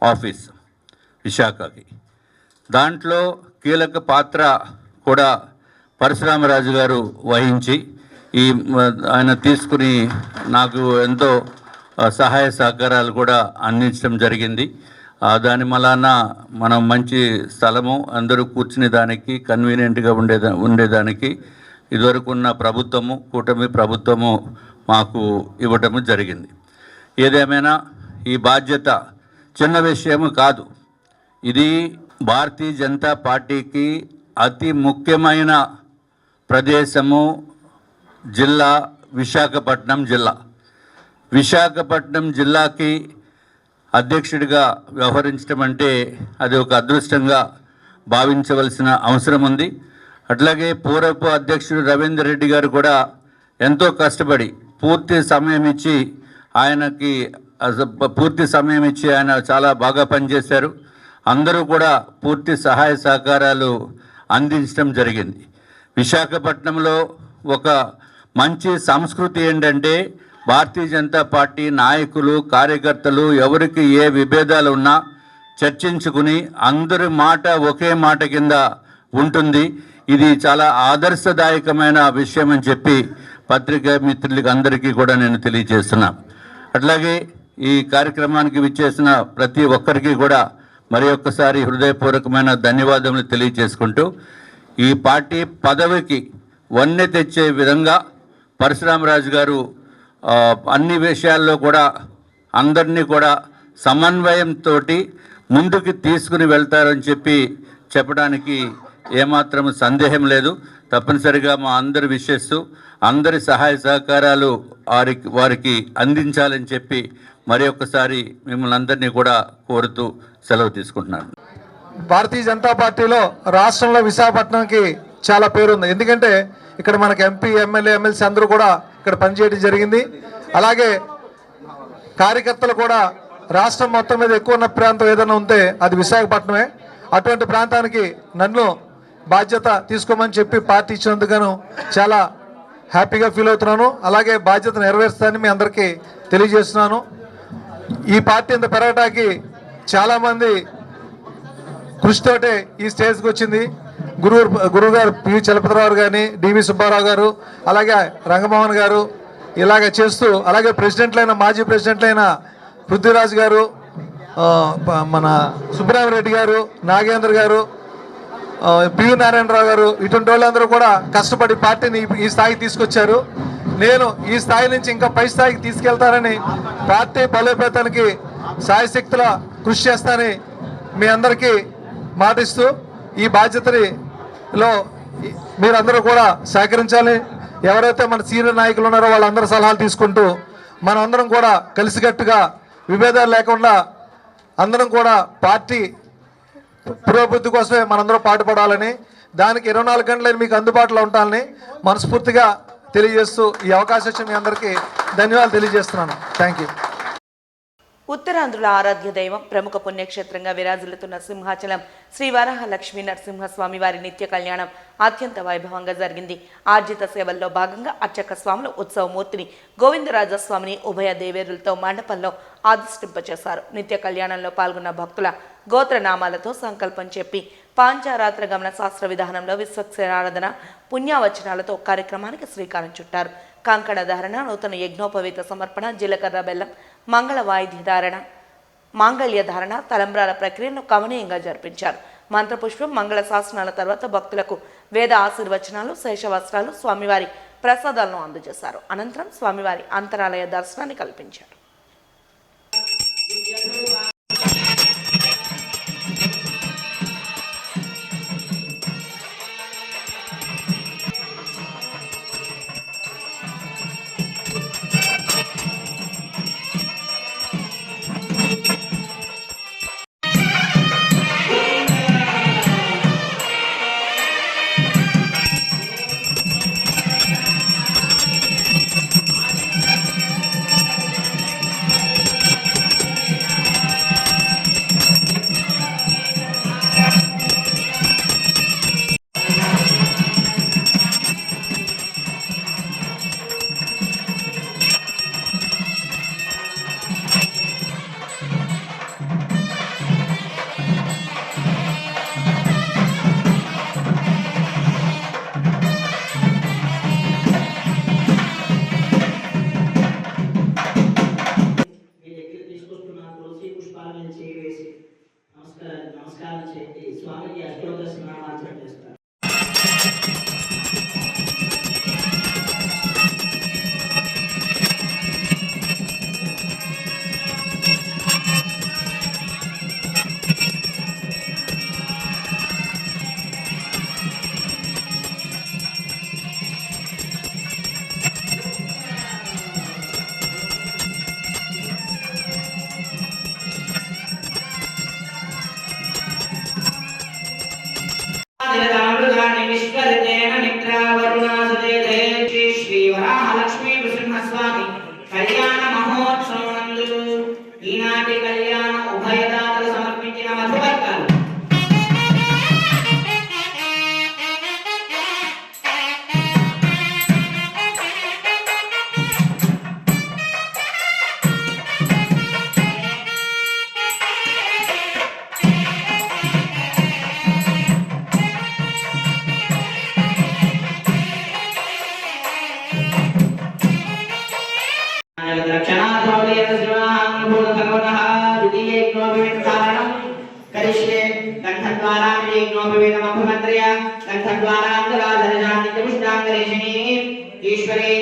ఆఫీస్ విశాఖకి. దాంట్లో కీలక పాత్ర కూడా పరశురామరాజు గారు వహించి ఆయన తీసుకుని నాకు ఎంతో సహాయ సహకారాలు కూడా అందించడం జరిగింది. దాని వలన మనం మంచి స్థలము అందరూ కూర్చునే దానికి కన్వీనియంట్గా ఉండేదానికి ఇదివరకు ఉన్న ప్రభుత్వము, కూటమి ప్రభుత్వము మాకు ఇవ్వటము జరిగింది. ఏదేమైనా ఈ బాధ్యత చిన్న విషయము కాదు. ఇది భారతీయ జనతా పార్టీకి అతి ముఖ్యమైన ప్రదేశము జిల్లా విశాఖపట్నం జిల్లా. విశాఖపట్నం జిల్లాకి అధ్యక్షుడిగా వ్యవహరించడం అంటే అది ఒక అదృష్టంగా భావించవలసిన అవసరం ఉంది. అట్లాగే పూర్వపు అధ్యక్షుడు రవీందర్ రెడ్డి గారు కూడా ఎంతో కష్టపడి పూర్తి సమయం ఇచ్చి ఆయన చాలా బాగా పనిచేశారు. అందరూ కూడా పూర్తి సహాయ సహకారాలు అందించడం జరిగింది. విశాఖపట్నంలో ఒక మంచి సంస్కృతి ఏంటంటే భారతీయ జనతా పార్టీ నాయకులు, కార్యకర్తలు ఎవరికి ఏ విభేదాలు ఉన్నా చర్చించుకుని అందరి మాట ఒకే మాట కింద ఉంటుంది. ఇది చాలా ఆదర్శదాయకమైన విషయం అని చెప్పి పత్రికా మిత్రులకి అందరికీ కూడా నేను తెలియజేస్తున్నాను. అట్లాగే ఈ కార్యక్రమానికి విచ్చేసిన ప్రతి ఒక్కరికి కూడా మరి ఒక్కసారి హృదయపూర్వకమైన ధన్యవాదములు తెలియజేసుకుంటూ, ఈ పార్టీ పదవికి వన్నె తెచ్చే విధంగా పరశురామరాజు గారు అన్ని విషయాల్లో కూడా అందరినీ కూడా సమన్వయంతో ముందుకు తీసుకుని వెళ్తారని చెప్పడానికి ఏమాత్రం సందేహం లేదు. తప్పనిసరిగా మా అందరి విషయస్సు అందరి సహాయ సహకారాలు వారికి అందించాలని చెప్పి మరి ఒక్కసారి మిమ్మల్ని అందరినీ కూడా కోరుతూ సెలవు తీసుకుంటున్నాను.
భారతీయ జనతా పార్టీలో రాష్ట్రంలో విశాఖపట్నంకి చాలా పేరుంది. ఎందుకంటే ఇక్కడ మనకి ఎంపీ, ఎమ్మెల్యే, ఎమ్మెల్సీ అందరూ కూడా ఇక్కడ పనిచేయడం జరిగింది. అలాగే కార్యకర్తలు కూడా రాష్ట్రం మొత్తం మీద ఎక్కువ ఉన్న ప్రాంతం ఏదైనా ఉంటే అది విశాఖపట్నమే. అటువంటి ప్రాంతానికి నన్ను బాధ్యత తీసుకోమని చెప్పి పార్టీ ఇచ్చినందుకు చాలా హ్యాపీగా ఫీల్ అవుతున్నాను. అలాగే బాధ్యత నెరవేరుస్తానని మీ అందరికీ తెలియజేస్తున్నాను. ఈ పార్టీ ఇంత పెరగటానికి చాలామంది కృషితోటే ఈ స్టేజ్కి వచ్చింది. గురువు గారు పివి చలపతిరావు కానీ డివి సుబ్బారావు గారు అలాగే రంగమోహన్ గారు ఇలాగ చేస్తూ అలాగే ప్రెసిడెంట్లైన మాజీ ప్రెసిడెంట్లైన పృథ్వీరాజ్ గారు మన సుబ్రహ్మరెడ్డి గారు నాగేంద్ర గారు పివి నారాయణరావు గారు ఇటువంటి వాళ్ళందరూ కూడా కష్టపడి పార్టీని ఈ స్థాయికి తీసుకొచ్చారు. నేను ఈ స్థాయి నుంచి ఇంకా పై స్థాయికి తీసుకెళ్తానని పార్టీ బలోపేతానికి సాయశక్తుల కృషి చేస్తానని మీ అందరికీ మాటిస్తూ ఈ బాధ్యతలో మీరందరూ కూడా సహకరించాలి. ఎవరైతే మన సీనియర్ నాయకులు ఉన్నారో వాళ్ళందరూ సలహాలు తీసుకుంటూ మనం అందరం కూడా కలిసికట్టుగా విభేదాలు లేకుండా అందరం కూడా పార్టీ పురోభివృద్ధి కోసమే మనందరం పాటుపడాలని దానికి 24 గంటలు మీకు అందుబాటులో ఉంటానని మనస్ఫూర్తిగా తెలియజేస్తూ ఈ అవకాశం ఇచ్చిన మీ అందరికీ ధన్యవాదాలు తెలియజేస్తున్నాను. Thank you.
ఉత్తరాంధ్రుల ఆరాధ్య దైవం ప్రముఖ పుణ్యక్షేత్రంగా విరాజిల్లుతున్న సింహాచలం శ్రీ వరాహ లక్ష్మీ నరసింహస్వామి వారి నిత్య కళ్యాణం అత్యంత వైభవంగా జరిగింది. ఆర్జిత సేవల్లో భాగంగా అర్చక స్వాములు ఉత్సవమూర్తిని గోవిందరాజస్వామిని ఉభయ దేవేరులతో మండపంలో అధిష్టింపచేశారు. నిత్య కళ్యాణంలో పాల్గొన్న భక్తుల గోత్రనామాలతో సంకల్పం చెప్పి పాంచారాత్ర గమన శాస్త్ర విధానంలో విశ్వక్సేనారాధన పుణ్యావచనాలతో కార్యక్రమానికి శ్రీకారం చుట్టారు. కంకణ ధారణ, నూతన యజ్ఞోపవీత సమర్పణ, జీలకర్ర బెల్లం, మంగళ వాయిద్య ధారణ, మాంగళ్య ధారణ, తలంబ్రాల ప్రక్రియను కమనీయంగా జరిపించారు. మంత్రపుష్పం, మంగళ శాసనాల తర్వాత భక్తులకు వేద ఆశీర్వచనాలు, శేషవస్త్రాలు, స్వామివారి ప్రసాదాలను అందజేశారు. అనంతరం స్వామివారి అంతరాలయ దర్శనాన్ని కల్పించారు.
నమస్కారం చేసి స్వామికి అష్టోదశ నామాచరణ చేస్తారు. శ్రీ వరాహ లక్ష్మీ నృసింహస్వామి కళ్యాణ మహోత్సవనందు ఈనాటి కళ్యాణ ఉభయదాతలు సమర్పించిన మధువర్గాలు ఈశ్వరే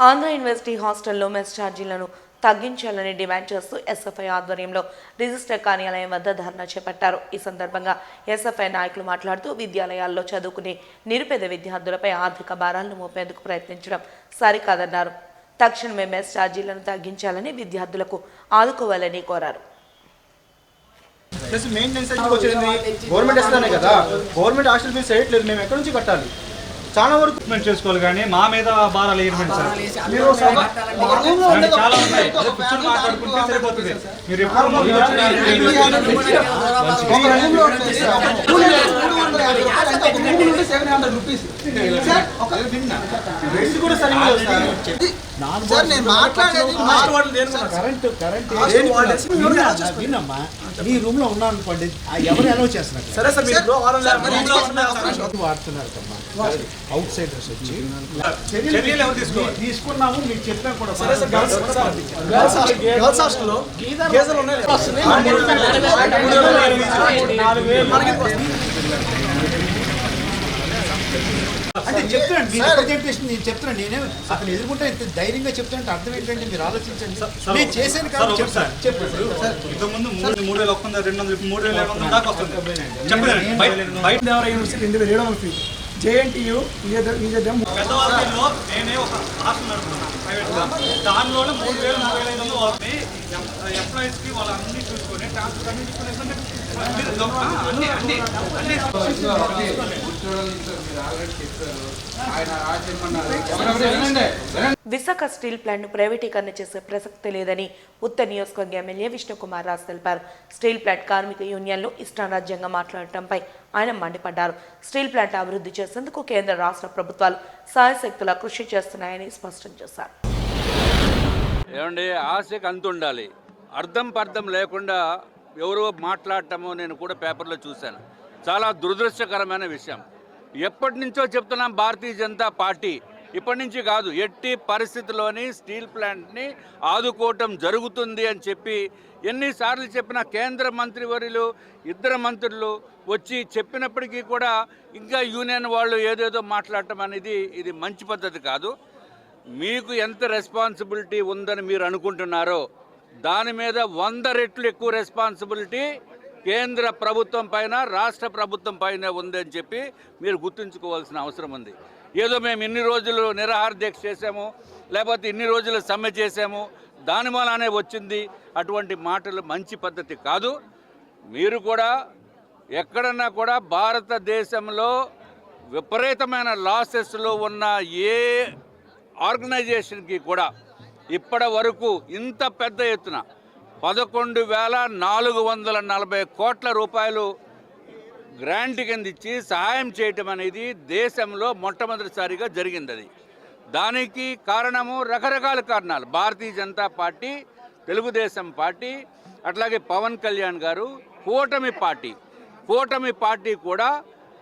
ఆంధ్ర యూనివర్సిటీ హాస్టల్లో మెస్ ఛార్జీలను తగ్గించాలని డిమాండ్ చేస్తూ ఎస్ఎఫ్ఐ ఆధ్వర్యంలో రిజిస్టర్ కార్యాలయం వద్ద ధర్నా చేపట్టారు. ఈ సందర్భంగా ఎస్ఎఫ్ఐ నాయకులు మాట్లాడుతూ విద్యాలయాల్లో చదువుకునే నిరుపేద విద్యార్థులపై ఆర్థిక భారాలను మోపేందుకు ప్రయత్నించడం సరికాదన్నారు. తక్షణమే మెస్ ఛార్జీలను తగ్గించాలని విద్యార్థులకు ఆదుకోవాలని కోరారు.
గవర్నమెంట్ ఇస్తానే కదా, గవర్నమెంట్ హాస్టల్ ఫీజు చేయట్లేదు, మేము ఎక్కడి నుంచి కట్టాలి? చాలా వరకు మేము చేసుకోవాలి కానీ మా మీద భారాలు వేయడం సార్. మీరు చాలా ఉన్నాయి, కూర్చొని మాట్లాడుకుంటే సరిపోతుంది. మీరు ఎప్పుడు కూడా సరిగ్గా
విన్నమ్మా, నీ రూమ్ లో ఉన్నాను అనుకోండి, ఎవరు అలౌ చేస్తున్నారు? సరే సార్, మీరు వాడుతున్నారు కమ్మా, అవుట్ సైడర్స్ వచ్చి చర్యలు ఎవరు తీసుకున్నాము మీకు చెప్పినా కూడా. గర్ల్స్ హాస్టల్లో గీజర్లు ఉన్నాయి. అంటే చెప్తున్నాను, మీ రిప్రజెంటేషన్ నేను చెప్తున్నాను. నేనే అతను ఎదుర్కొంటే ఇంత ధైర్యంగా చెప్తానంటే అర్థం ఏంటంటే మీరు ఆలోచించండి. నేను చేశాను కాదు, చెప్పండి.
ఇంతకుముందు 3,000 ఒక్కందా 200 3,700 దాకా వస్తుంది. చెప్పండి. బయట యూనివర్సిటీ 2,700 ఫీజు, జేఎన్టీయూ పెద్దవాళ్ళలో నేనే ఒక హాస్టల్ నడుపుతున్నాను ప్రైవేట్గా. దానిలోనే 3,000-3,500 అవుతుంది. ఎంప్లాయీస్కి వాళ్ళు అన్ని చూసుకొని ట్రాన్స్పోర్ట్ అన్ని చూసుకుని
విశాఖ స్టీల్ ప్లాంట్ను ప్రైవేటీకరణ చేసే ప్రసక్తి లేదని ఉత్తర నియోజకవర్గ ఎమ్మెల్యే విష్ణుకుమార్ రాజు తెలిపారు. స్టీల్ ప్లాంట్ కార్మిక యూనియన్లు ఇష్టారాజ్యంగా మాట్లాడటంపై ఆయన మండిపడ్డారు. స్టీల్ ప్లాంట్ అభివృద్ధి చేసేందుకు కేంద్ర రాష్ట్ర ప్రభుత్వాలు సాయశక్తులా కృషి చేస్తున్నాయని స్పష్టం చేశారు.
ఏమండి, ఆశకు అంత ఉండాలి. అర్థం పర్థం లేకుండా ఎవరో మాట్లాడటమో నేను కూడా పేపర్లో చూశాను. చాలా దురదృష్టకరమైన విషయం. ఎప్పటి నుంచో చెప్తున్నాం, భారతీయ జనతా పార్టీ ఇప్పటి నుంచి కాదు, ఎట్టి పరిస్థితుల్లోని స్టీల్ ప్లాంట్ని ఆదుకోవటం జరుగుతుంది అని చెప్పి ఎన్నిసార్లు చెప్పిన కేంద్ర మంత్రివర్యులు 2 మంత్రులు వచ్చి చెప్పినప్పటికీ కూడా ఇంకా యూనియన్ వాళ్ళు ఏదేదో మాట్లాడటం అనేది ఇది మంచి పద్ధతి కాదు. మీకు ఎంత రెస్పాన్సిబిలిటీ ఉందని మీరు అనుకుంటున్నారో దాని మీద 100 రెట్లు ఎక్కువ రెస్పాన్సిబిలిటీ కేంద్ర ప్రభుత్వం పైన, రాష్ట్ర ప్రభుత్వం పైన ఉందని చెప్పి మీరు గుర్తుంచుకోవాల్సిన అవసరం ఉంది. ఏదో మేము ఇన్ని రోజులు నిరాహార దీక్ష చేసాము, లేకపోతే ఇన్ని రోజులు సమ్మె చేసాము, దాని వల్లనే వచ్చింది, అటువంటి మాటలు మంచి పద్ధతి కాదు. మీరు కూడా ఎక్కడన్నా కూడా భారతదేశంలో విపరీతమైన లాసెస్లో ఉన్న ఏ ఆర్గనైజేషన్కి కూడా ఇప్పటి వరకు ఇంత పెద్ద ఎత్తున 11,440 కోట్ల రూపాయలు గ్రాంట్ కింద ఇచ్చి సహాయం చేయటం అనేది దేశంలో మొట్టమొదటిసారిగా జరిగింది. అది దానికి కారణము రకరకాల కారణాలు. భారతీయ జనతా పార్టీ, తెలుగుదేశం పార్టీ, అట్లాగే పవన్ కళ్యాణ్ గారు, కూటమి పార్టీ కూడా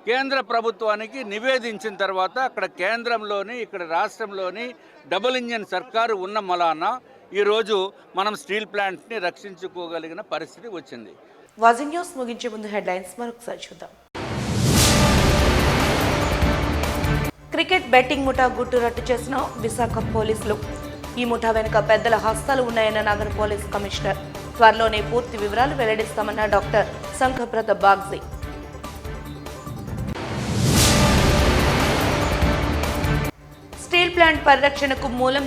కేంద్ర ప్రభుత్వానికి నివేదించిన తర్వాత అక్కడ కేంద్రంలోని, ఇక్కడ రాష్ట్రంలోని డబుల్ ఇంజన్ సర్కారు ఉన్న మలాన ఈరోజు మనం స్టీల్ ప్లాంట్ని రక్షించుకోగలిగిన పరిస్థితి వచ్చింది.
వాజింగ్ న్యూస్ ముగించే ముందు హెడ్లైన్స్ మరొకసారి చూద్దాం. క్రికెట్ బెట్టింగ్ ముఠా గుట్టు రట్టు చేసిన విశాఖ పోలీసులు. ఈ ముఠా వెనుక పెద్దల హస్తాలు ఉన్నాయన్న నగర పోలీస్ కమిషనర్. త్వరలోనే పూర్తి వివరాలు వెల్లడిస్తామన్న డాక్టర్ శంఖప్రత బాగ్జీ. స్టీల్ ప్లాంట్ పరిరక్షణకు మూలం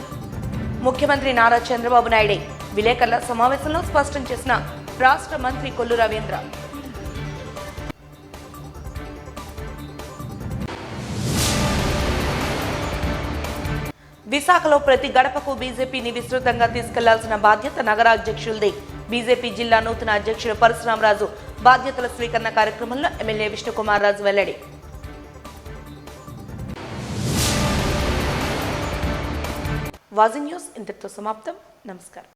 ముఖ్యమంత్రి నారా చంద్రబాబు నాయుడే. విలేకరుల సమావేశంలో స్పష్టం చేసిన రాష్ట్ర మంత్రి కొల్లు రవీంద్ర. విశాఖలో ప్రతి గడపకు బీజేపీని విస్తృతంగా తీసుకెళ్లాల్సిన బాధ్యత నగర అధ్యక్షులదే. బీజేపీ జిల్లా నూతన అధ్యక్షుడు పరశురామరాజు బాధ్యతల స్వీకరణ కార్యక్రమంలో ఎమ్మెల్యే విష్ణుకుమార్ రాజు వెల్లడి. వాజింగ్ న్యూస్ ఇంతటితో సమాప్తం. నమస్కారం.